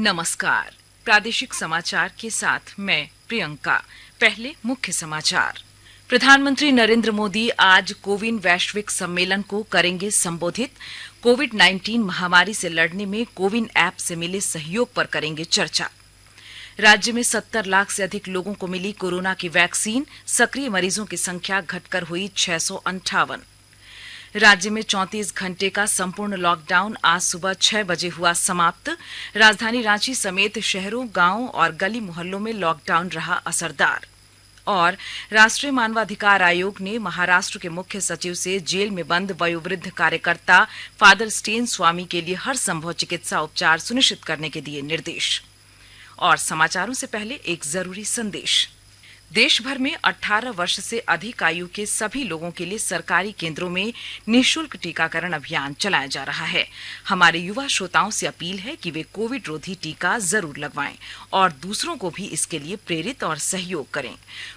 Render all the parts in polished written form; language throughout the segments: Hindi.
नमस्कार। प्रादेशिक समाचार के साथ मैं प्रियंका। पहले मुख्य समाचार। प्रधानमंत्री नरेंद्र मोदी आज कोविन वैश्विक सम्मेलन को करेंगे संबोधित। कोविड-19 महामारी से लड़ने में कोविन ऐप से मिले सहयोग पर करेंगे चर्चा। राज्य में 70 लाख से अधिक लोगों को मिली कोरोना की वैक्सीन। सक्रिय मरीजों की संख्या घटकर हुई 658। राज्य में 34 घंटे का संपूर्ण लॉकडाउन आज सुबह 6 बजे हुआ समाप्त। राजधानी रांची समेत शहरों, गांवों और गली मोहल्लों में लॉकडाउन रहा असरदार। और राष्ट्रीय मानवाधिकार आयोग ने महाराष्ट्र के मुख्य सचिव से जेल में बंद वयोवृद्ध कार्यकर्ता फादर स्टेन स्वामी के लिए हर संभव चिकित्सा उपचार सुनिश्चित करने के दिए निर्देश। और समाचारों से पहले एक जरूरी संदेश। देश भर में 18 वर्ष से अधिक आयु के सभी लोगों के लिए सरकारी केंद्रों में निःशुल्क टीकाकरण अभियान चलाया जा रहा है। हमारे युवा श्रोताओं से अपील है कि वे कोविड रोधी टीका जरूर लगवाएं और दूसरों को भी इसके लिए प्रेरित और सहयोग करें।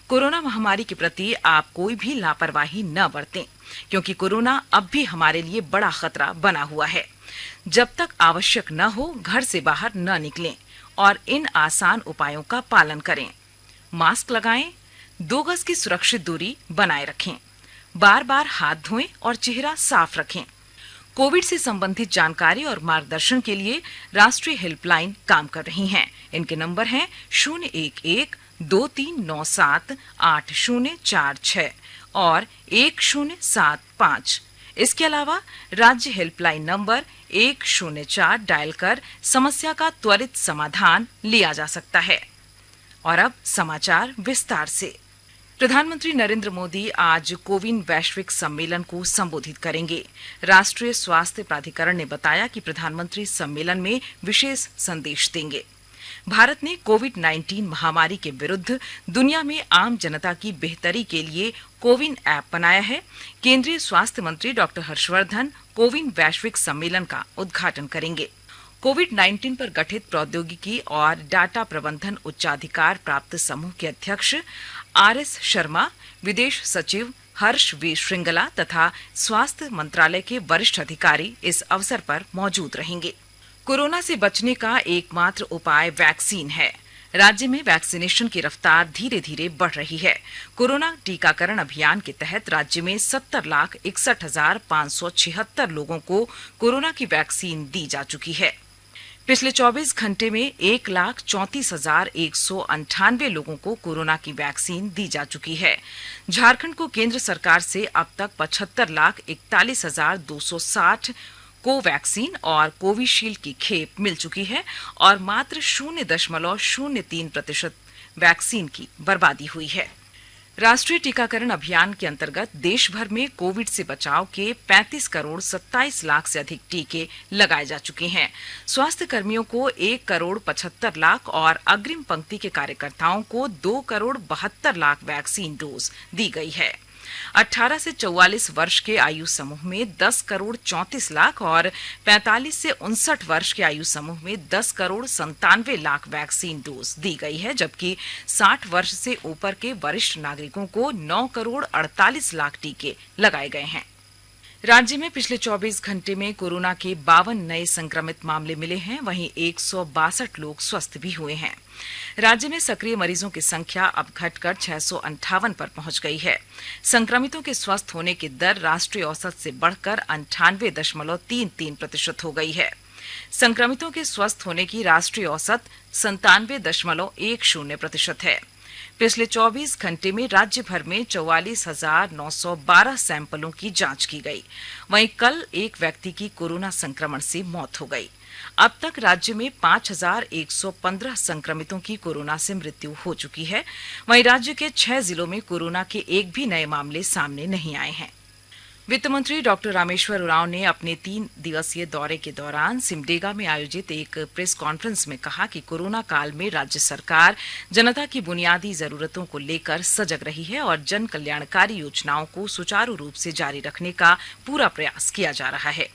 कोरोना महामारी के प्रति आप कोई भी लापरवाही न बरतें, क्योंकि कोरोना अब भी हमारे लिए बड़ा खतरा बना हुआ है। जब तक आवश्यक न हो, घर से बाहर न निकलें और इन आसान उपायों का पालन करें। मास्क लगाएं, 2 गज की सुरक्षित दूरी बनाए रखें, बार बार हाथ धोएं और चेहरा साफ रखें। कोविड से संबंधित जानकारी और मार्गदर्शन के लिए राष्ट्रीय हेल्पलाइन काम कर रही हैं। इनके नंबर हैं 011-2397-8046 और 1075। इसके अलावा राज्य हेल्पलाइन नंबर 104 डायल कर समस्या का त्वरित समाधान लिया जा सकता है। और अब समाचार विस्तार से। प्रधानमंत्री नरेंद्र मोदी आज कोविन वैश्विक सम्मेलन को संबोधित करेंगे। राष्ट्रीय स्वास्थ्य प्राधिकरण ने बताया कि प्रधानमंत्री सम्मेलन में विशेष संदेश देंगे। भारत ने कोविड-19 महामारी के विरुद्ध दुनिया में आम जनता की बेहतरी के लिए कोविन ऐप बनाया है। केंद्रीय स्वास्थ्य मंत्री डॉक्टर हर्षवर्धन कोविन वैश्विक सम्मेलन का उद्घाटन करेंगे। कोविड-19 पर गठित प्रौद्योगिकी और डाटा प्रबंधन उच्चाधिकार प्राप्त समूह के अध्यक्ष आरएस शर्मा, विदेश सचिव हर्ष वी श्रृंगला तथा स्वास्थ्य मंत्रालय के वरिष्ठ अधिकारी इस अवसर पर मौजूद रहेंगे। कोरोना से बचने का एकमात्र उपाय वैक्सीन है। राज्य में वैक्सीनेशन की रफ्तार धीरे धीरे बढ़ रही है। कोरोना टीकाकरण अभियान के तहत राज्य में 70,61,576 लोगों को कोरोना की वैक्सीन दी जा चुकी है। पिछले 24 घंटे में 1,34,198 लोगों को कोरोना की वैक्सीन दी जा चुकी है। झारखंड को केंद्र सरकार से अब तक 75,41,260 कोवैक्सीन और कोविशील्ड की खेप मिल चुकी है और मात्र 0.03% वैक्सीन की बर्बादी हुई है। राष्ट्रीय टीकाकरण अभियान के अंतर्गत देश भर में कोविड से बचाव के 35 करोड़ 27 लाख से अधिक टीके लगाए जा चुके हैं। स्वास्थ्य कर्मियों को 1 करोड़ 75 लाख और अग्रिम पंक्ति के कार्यकर्ताओं को 2 करोड़ 72 लाख वैक्सीन डोज दी गई है। 18 से 44 वर्ष के आयु समूह में 10 करोड़ 34 लाख और 45 से 59 वर्ष के आयु समूह में 10 करोड़ 97 लाख वैक्सीन डोज दी गई है, जबकि 60 वर्ष से ऊपर के वरिष्ठ नागरिकों को 9 करोड़ 48 लाख टीके लगाए गए हैं। राज्य में पिछले 24 घंटे में कोरोना के 52 नए संक्रमित मामले मिले हैं, वहीं 162 लोग स्वस्थ भी हुए हैं। राज्य में सक्रिय मरीजों की संख्या अब घटकर 658 पर पहुंच गई है। संक्रमितों के स्वस्थ होने की दर राष्ट्रीय औसत से बढ़कर 98.33% हो गई है। संक्रमितों के स्वस्थ होने की राष्ट्रीय औसत 97.10% है। पिछले 24 घंटे में राज्य भर में 44,912 सैंपलों की जांच की गई। वहीं कल एक व्यक्ति की कोरोना संक्रमण से मौत हो गई। अब तक राज्य में 5,115 संक्रमितों की कोरोना से मृत्यु हो चुकी है। वहीं राज्य के 6 जिलों में कोरोना के एक भी नए मामले सामने नहीं आए हैं। वित्त मंत्री डॉक्टर रामेश्वर उरांव ने अपने 3 दिवसीय दौरे के दौरान सिमडेगा में आयोजित एक प्रेस कॉन्फ्रेंस में कहा कि कोरोना काल में राज्य सरकार जनता की बुनियादी जरूरतों को लेकर सजग रही है और जन कल्याणकारी योजनाओं को सुचारू रूप से जारी रखने का पूरा प्रयास किया जा रहा है।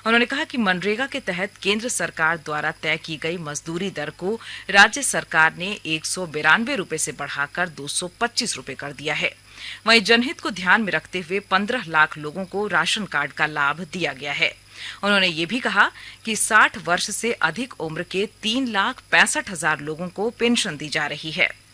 उन्होंने कहा कि मनरेगा के तहत केंद्र सरकार द्वारा तय की गई मजदूरी दर को राज्य सरकार ने 192 रुपए से बढ़ाकर 225 रुपए कर दिया है। वहीं जनहित को ध्यान में रखते हुए 15 लाख लोगों को राशन कार्ड का लाभ दिया गया है। उन्होंने ये भी कहा कि 60 वर्ष से अधिक उम्र के 3,65,000 लोगों को पेंशन दी जा रही है।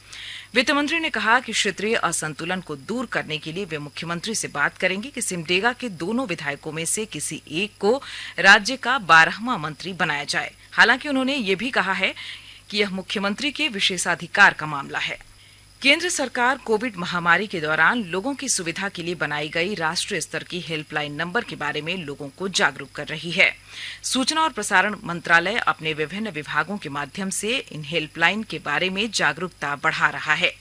वित्त मंत्री ने कहा कि क्षेत्रीय असंतुलन को दूर करने के लिए वे मुख्यमंत्री से बात करेंगे कि सिमडेगा के दोनों विधायकों में से किसी एक को राज्य का 12वां मंत्री बनाया जाए। हालांकि उन्होंने ये भी कहा है कि यह मुख्यमंत्री के विशेषाधिकार का मामला है। केंद्र सरकार कोविड महामारी के दौरान लोगों की सुविधा के लिए बनाई गई राष्ट्रीय स्तर की हेल्पलाइन नंबर के बारे में लोगों को जागरूक कर रही है। सूचना और प्रसारण मंत्रालय अपने विभिन्न विभागों के माध्यम से इन हेल्पलाइन के बारे में जागरूकता बढ़ा रहा है।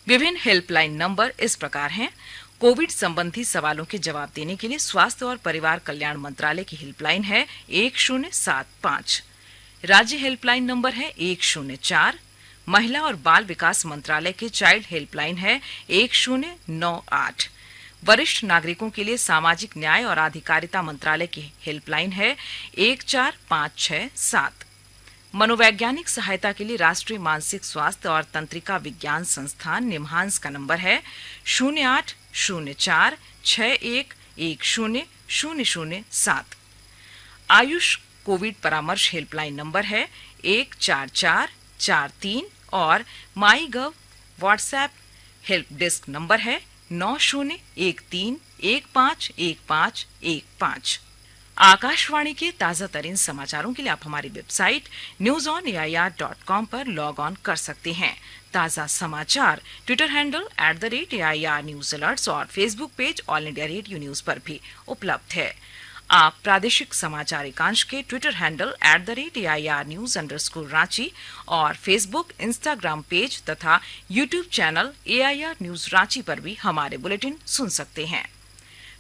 विभिन्न हेल्पलाइन नंबर इस प्रकार हैं। कोविड संबंधी सवालों के जवाब देने के लिए स्वास्थ्य और परिवार कल्याण मंत्रालय की हेल्पलाइन है 1075। राज्य हेल्पलाइन नंबर है 104। महिला और बाल विकास मंत्रालय के चाइल्ड हेल्पलाइन है 1098। वरिष्ठ नागरिकों के लिए सामाजिक न्याय और अधिकारिता मंत्रालय की हेल्पलाइन है 14567। मनोवैज्ञानिक सहायता के लिए राष्ट्रीय मानसिक स्वास्थ्य और तंत्रिका विज्ञान संस्थान निम्हांस का नंबर है 080461100007। आयुष कोविड परामर्श हेल्पलाइन नंबर है 14443 और माई गव व्हाट्सएप हेल्प डेस्क नंबर है 9013151515। आकाशवाणी के ताजा तरीन समाचारों के लिए आप हमारी वेबसाइट newsonair.com पर लॉग ऑन कर सकते हैं। ताजा समाचार Twitter handle @AIR news alerts और Facebook page All India Radio News पर भी उपलब्ध है। आप प्रादेशिक समाचार एकांश के ट्विटर हैंडल @AIR न्यूज_रांची और फेसबुक, इंस्टाग्राम पेज तथा YouTube channel AIR news Ranchi पर भी हमारे बुलेटिन सुन सकते हैं।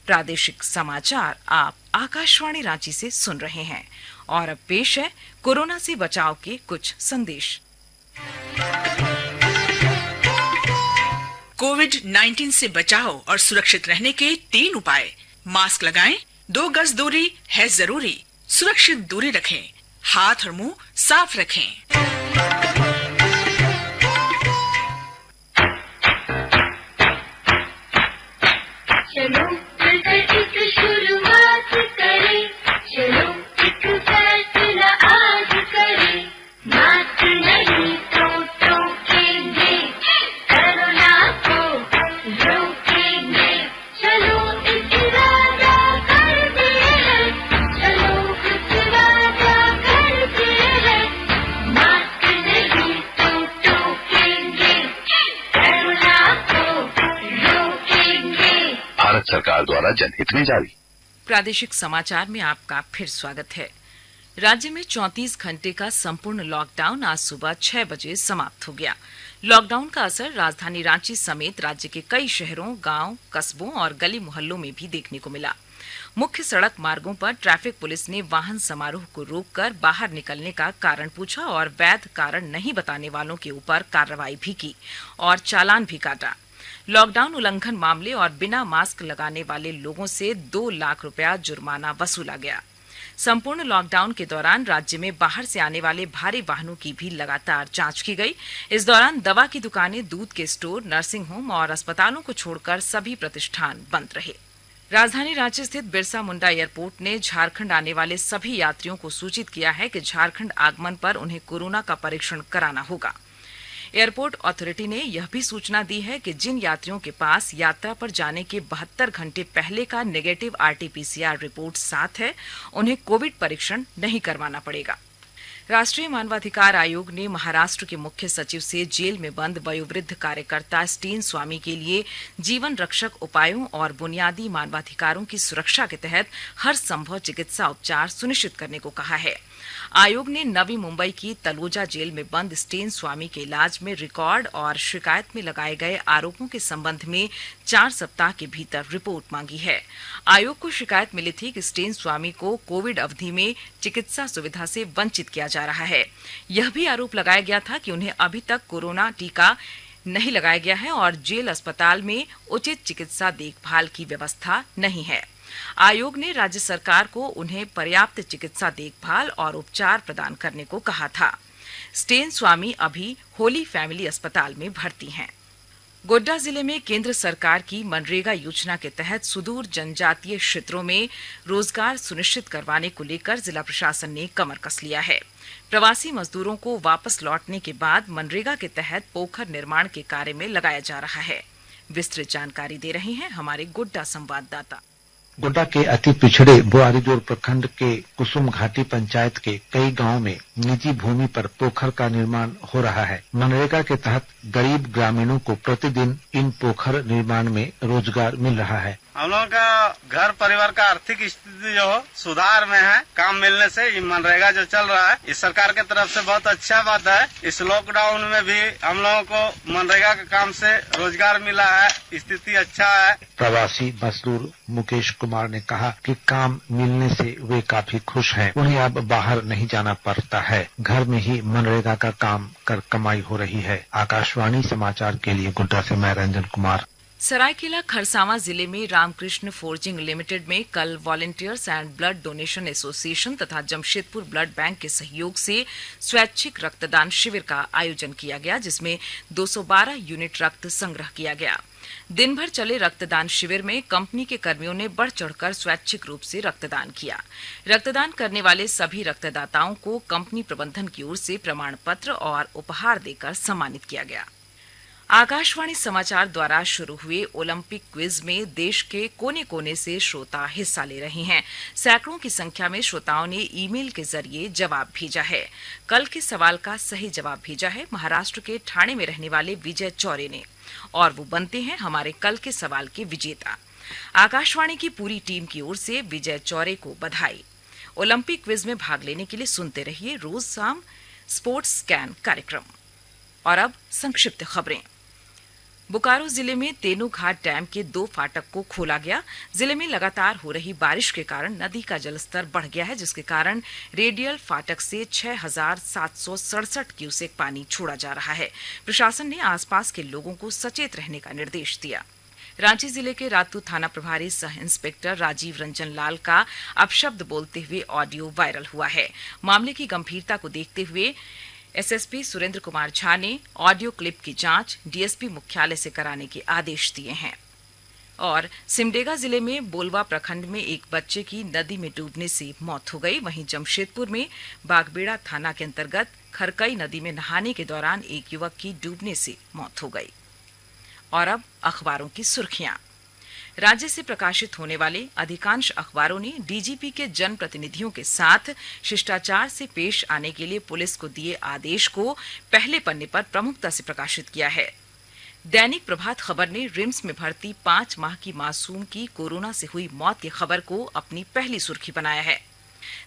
प्रादेशिक समाचार आप आकाशवाणी रांची से सुन रहे हैं और अब पेश है कोरोना से बचाव के कुछ संदेश। कोविड-19 से बचाव और सुरक्षित रहने के 3 उपाय। मास्क लगाएं, 2 गज दूरी है जरूरी, सुरक्षित दूरी रखें, हाथ और मुंह साफ रखें। चलो मिलकर एक शुरुआत करें, चलो एक फैसला आज करें, मास्क नहीं तो टोकेंगे, कोरोना को रोकेंगे, चलो एक वादा करते हैं, चलो कुछ वादा करते हैं, मास्क नहीं तो टोकेंगे, कोरोना को रोकेंगे। भारत सरकार द्वारा जनहित में जारी। प्रादेशिक समाचार में आपका फिर स्वागत है। राज्य में 34 घंटे का संपूर्ण लॉकडाउन आज सुबह 6 बजे समाप्त हो गया। लॉकडाउन का असर राजधानी रांची समेत राज्य के कई शहरों, गांव, कस्बों और गली मोहल्लों में भी देखने को मिला। मुख्य सड़क मार्गों पर ट्रैफिक पुलिस ने वाहन समारोह को रोककर बाहर निकलने का कारण पूछा और वैध कारण नहीं बताने वालों के ऊपर कार्रवाई भी की और चालान भी काटा। लॉकडाउन उल्लंघन मामले और बिना मास्क लगाने वाले लोगों से 2 लाख रुपया जुर्माना वसूला गया। संपूर्ण लॉकडाउन के दौरान राज्य में बाहर से आने वाले भारी वाहनों की भी लगातार जांच की गई। इस दौरान दवा की दुकानें, दूध के स्टोर, नर्सिंग होम और अस्पतालों को छोड़कर सभी प्रतिष्ठान बंद रहे। राजधानी रांची स्थित बिरसा मुंडा एयरपोर्ट ने झारखंड आने वाले सभी यात्रियों को सूचित किया है कि झारखंड आगमन पर उन्हें कोरोना का परीक्षण कराना होगा। एयरपोर्ट अथॉरिटी ने यह भी सूचना दी है कि जिन यात्रियों के पास यात्रा पर जाने के 72 घंटे पहले का नेगेटिव RT-PCR रिपोर्ट साथ है, उन्हें कोविड परीक्षण नहीं करवाना पड़ेगा। राष्ट्रीय मानवाधिकार आयोग ने महाराष्ट्र के मुख्य सचिव से जेल में बंद वयोवृद्ध कार्यकर्ता स्टीन स्वामी के लिए जीवन रक्षक उपायों और बुनियादी मानवाधिकारों की सुरक्षा के तहत हर संभव चिकित्सा उपचार सुनिश्चित करने को कहा है। आयोग ने नवी मुंबई की तलोजा जेल में बंद स्टेन स्वामी के इलाज में रिकॉर्ड और शिकायत में लगाए गए आरोपों के संबंध में 4 सप्ताह के भीतर रिपोर्ट मांगी है। आयोग को शिकायत मिली थी कि स्टेन स्वामी को कोविड अवधि में चिकित्सा सुविधा से वंचित किया जा रहा है। यह भी आरोप लगाया गया था कि उन्हें अभी तक कोरोना टीका नहीं लगाया गया है और जेल अस्पताल में उचित चिकित्सा देखभाल की व्यवस्था नहीं है। आयोग ने राज्य सरकार को उन्हें पर्याप्त चिकित्सा देखभाल और उपचार प्रदान करने को कहा था। स्टेन स्वामी अभी होली फैमिली अस्पताल में भर्ती हैं। गोड्डा जिले में केंद्र सरकार की मनरेगा योजना के तहत सुदूर जनजातीय क्षेत्रों में रोजगार सुनिश्चित करवाने को लेकर जिला प्रशासन ने कमर कस लिया है। प्रवासी मजदूरों को वापस लौटने के बाद मनरेगा के तहत पोखर निर्माण के कार्य में लगाया जा रहा है। विस्तृत जानकारी दे रहे हैं हमारे गोड्डा संवाददाता। गोड्डा के अति पिछड़े बोआरीजोर प्रखंड के कुसुम घाटी पंचायत के कई गांवों में निजी भूमि पर पोखर का निर्माण हो रहा है। मनरेगा के तहत गरीब ग्रामीणों को प्रतिदिन इन पोखर निर्माण में रोजगार मिल रहा है। हम लोगों का घर परिवार का आर्थिक स्थिति जो सुधार में है। काम मिलने से ये मनरेगा जो चल रहा है इस सरकार के तरफ से बहुत अच्छा बात है। इस लॉकडाउन में भी हम लोगों को मनरेगा के काम से रोजगार मिला है, स्थिति अच्छा है। प्रवासी मजदूर मुकेश कुमार ने कहा कि काम मिलने से वे काफी खुश हैं। उन्हें अब बाहर नहीं जाना पड़ता है, घर में ही मनरेगा का काम कर कमाई हो रही है। आकाशवाणी समाचार के लिए गोड्डा से मैं रंजन कुमार। सरायकेला खरसावां जिले में रामकृष्ण फोर्जिंग लिमिटेड में कल volunteers and blood donation association तथा जमशेदपुर ब्लड बैंक के सहयोग से स्वैच्छिक रक्तदान शिविर का आयोजन किया गया, जिसमें 212 यूनिट रक्त संग्रह किया गया। दिन भर चले रक्तदान शिविर में कंपनी के कर्मियों ने बढ़ चढ़कर स्वैच्छिक रूप से रक्तदान किया। रक्तदान करने वाले सभी रक्तदाताओं को कंपनी प्रबंधन की ओर से प्रमाण पत्र और उपहार देकर सम्मानित किया गया। आकाशवाणी समाचार द्वारा शुरू हुए ओलंपिक क्विज में देश के कोने कोने से श्रोता हिस्सा ले रहे हैं। सैकड़ों की संख्या में श्रोताओं ने ईमेल के जरिए जवाब भेजा है। कल के सवाल का सही जवाब भेजा है महाराष्ट्र के ठाणे में रहने वाले विजय चौरे ने, और वो बनते हैं हमारे कल के सवाल के विजेता। आकाशवाणी की पूरी टीम की ओर से विजय चौरे को बधाई। ओलंपिक क्विज में भाग लेने के लिए सुनते रहिए रोज शाम स्पोर्ट्स स्कैन कार्यक्रम। और अब संक्षिप्त खबरें। बोकारो जिले में तेनू घाट डैम के 2 फाटक को खोला गया। जिले में लगातार हो रही बारिश के कारण नदी का जलस्तर बढ़ गया है, जिसके कारण रेडियल फाटक से 6,767 क्यूसेक पानी छोड़ा जा रहा है। प्रशासन ने आसपास के लोगों को सचेत रहने का निर्देश दिया। रांची जिले के रातू थाना प्रभारी सह इंस्पेक्टर राजीव रंजन लाल का अपशब्द बोलते हुए ऑडियो वायरल हुआ है। मामले की गंभीरता को देखते हुए एसएसपी सुरेंद्र कुमार झा ने ऑडियो क्लिप की जांच डीएसपी मुख्यालय से कराने के आदेश दिए हैं। और सिमडेगा जिले में बोलवा प्रखंड में एक बच्चे की नदी में डूबने से मौत हो गई। वहीं जमशेदपुर में बागबेड़ा थाना के अंतर्गत खरकई नदी में नहाने के दौरान एक युवक की डूबने से मौत हो गई। और अब अखबारों की सुर्खियां। राज्य से प्रकाशित होने वाले अधिकांश अखबारों ने डीजीपी के जनप्रतिनिधियों के साथ शिष्टाचार से पेश आने के लिए पुलिस को दिए आदेश को पहले पन्ने पर प्रमुखता से प्रकाशित किया है। दैनिक प्रभात खबर ने रिम्स में भर्ती 5 माह की मासूम की कोरोना से हुई मौत की खबर को अपनी पहली सुर्खी बनाया है।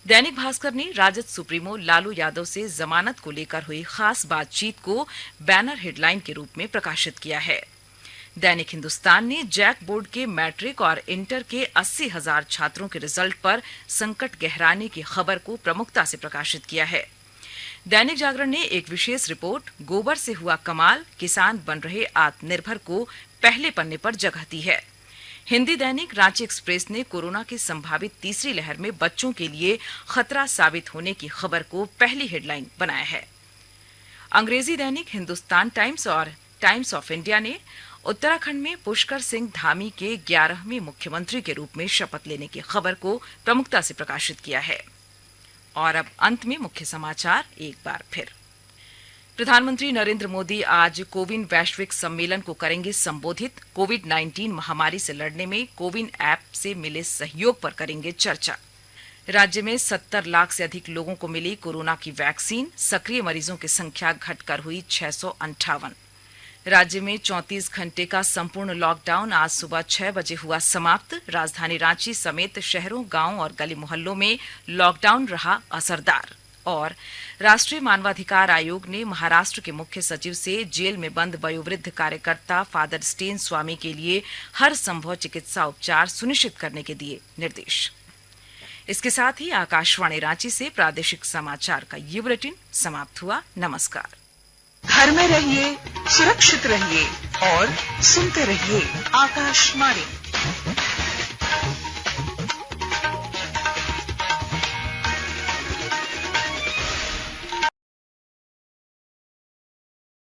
दैनिक भास्कर ने राजद सुप्रीमो लालू यादव से जमानत को लेकर हुई खास बातचीत को बैनर हेडलाइन के रूप में प्रकाशित किया है। दैनिक हिंदुस्तान ने जैक बोर्ड के मैट्रिक और इंटर के 80,000 छात्रों के रिजल्ट पर संकट गहराने की खबर को प्रमुखता से प्रकाशित किया है। दैनिक जागरण ने एक विशेष रिपोर्ट गोबर से हुआ कमाल, किसान बन रहे आत्मनिर्भर को पहले पन्ने पर जगह दी है। हिंदी दैनिक रांची एक्सप्रेस ने कोरोना की संभावित तीसरी लहर में बच्चों के लिए खतरा साबित होने की खबर को पहली हेडलाइन बनाया है। अंग्रेजी दैनिक हिंदुस्तान टाइम्स और टाइम्स ऑफ इंडिया ने उत्तराखंड में पुष्कर सिंह धामी के 11वें मुख्यमंत्री के रूप में शपथ लेने की खबर को प्रमुखता से प्रकाशित किया है। और अब अंत में मुख्य समाचार एक बार फिर। प्रधानमंत्री नरेंद्र मोदी आज कोविन वैश्विक सम्मेलन को करेंगे संबोधित। कोविड-19 महामारी से लड़ने में कोविन ऐप से मिले सहयोग पर करेंगे चर्चा। राज्य में 70 लाख से अधिक लोगों को मिली कोरोना की वैक्सीन। सक्रिय मरीजों की संख्या घटकर हुई 658। राज्य में 34 घंटे का संपूर्ण लॉकडाउन आज सुबह 6 बजे हुआ समाप्त। राजधानी रांची समेत शहरों, गांवों और गली मोहल्लों में लॉकडाउन रहा असरदार। और राष्ट्रीय मानवाधिकार आयोग ने महाराष्ट्र के मुख्य सचिव से जेल में बंद वयोवृद्ध कार्यकर्ता फादर स्टेन स्वामी के लिए हर संभव चिकित्सा उपचार सुनिश्चित करने के दिए निर्देश। इसके साथ ही आकाशवाणी रांची से प्रादेशिक समाचार का ये बुलेटिन समाप्त हुआ। नमस्कार। घर में रहिए, सुरक्षित रहिए और सुनते रहिए आकाशवाणी।